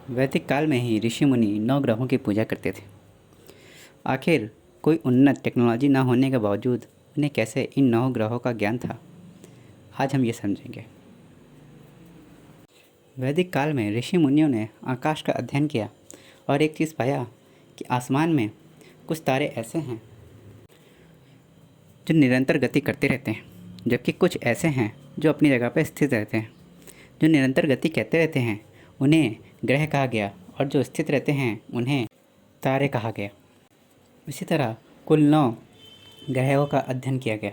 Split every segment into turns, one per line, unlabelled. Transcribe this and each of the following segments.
वैदिक काल में ही ऋषि मुनि नौ ग्रहों की पूजा करते थे। आखिर कोई उन्नत टेक्नोलॉजी न होने के बावजूद उन्हें कैसे इन नौ ग्रहों का ज्ञान था, आज हम ये समझेंगे। वैदिक काल में ऋषि मुनियों ने आकाश का अध्ययन किया और एक चीज़ पाया कि आसमान में कुछ तारे ऐसे हैं जो निरंतर गति करते रहते हैं, जबकि कुछ ऐसे हैं जो अपनी जगह पर स्थित रहते हैं। जो निरंतर गति कहते रहते हैं उन्हें ग्रह कहा गया और जो स्थित रहते हैं उन्हें तारे कहा गया। इसी तरह कुल 9 ग्रहों का अध्ययन किया गया,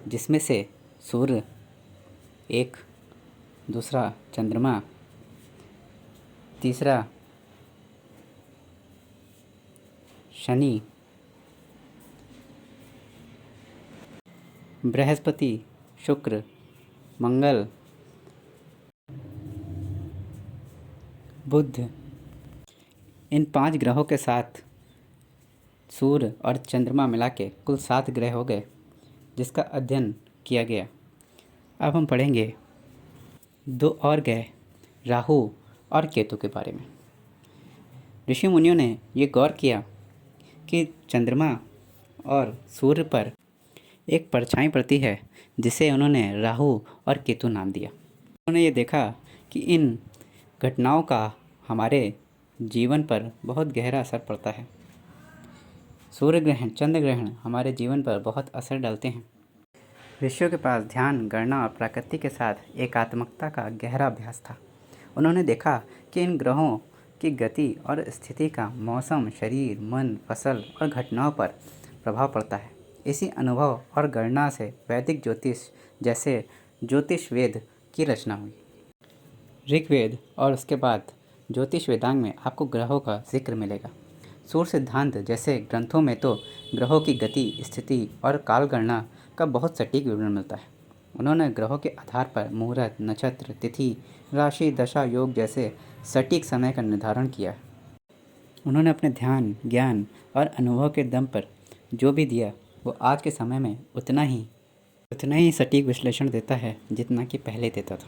जिसमें से सूर्य एक, दूसरा चंद्रमा, तीसरा शनि, बृहस्पति, शुक्र, मंगल, बुध। इन 5 ग्रहों के साथ सूर्य और चंद्रमा मिला के कुल 7 ग्रह हो गए, जिसका अध्ययन किया गया। अब हम पढ़ेंगे 2 और ग्रह राहु और केतु के बारे में। ऋषि मुनियों ने ये गौर किया कि चंद्रमा और सूर्य पर एक परछाई पड़ती है, जिसे उन्होंने राहु और केतु नाम दिया। उन्होंने ये देखा कि इन घटनाओं का हमारे जीवन पर बहुत गहरा असर पड़ता है। सूर्य ग्रहण, चंद्र ग्रहण हमारे जीवन पर बहुत असर डालते हैं। ऋषियों के पास ध्यान, गणना और प्रकृति के साथ एकात्मकता का गहरा अभ्यास था। उन्होंने देखा कि इन ग्रहों की गति और स्थिति का मौसम, शरीर, मन, फसल और घटनाओं पर प्रभाव पड़ता है। इसी अनुभव और गणना से वैदिक ज्योतिष जैसे ज्योतिष वेद की रचना हुई। ऋग्वेद और उसके बाद ज्योतिष वेदांग में आपको ग्रहों का जिक्र मिलेगा। सूर्य सिद्धांत जैसे ग्रंथों में तो ग्रहों की गति, स्थिति और काल गणना का बहुत सटीक विवरण मिलता है। उन्होंने ग्रहों के आधार पर मुहूर्त, नक्षत्र, तिथि, राशि, दशा, योग जैसे सटीक समय का निर्धारण किया है। उन्होंने अपने ध्यान, ज्ञान और अनुभव के दम पर जो भी दिया वो आज के समय में उतना ही सटीक विश्लेषण देता है जितना कि पहले देता था।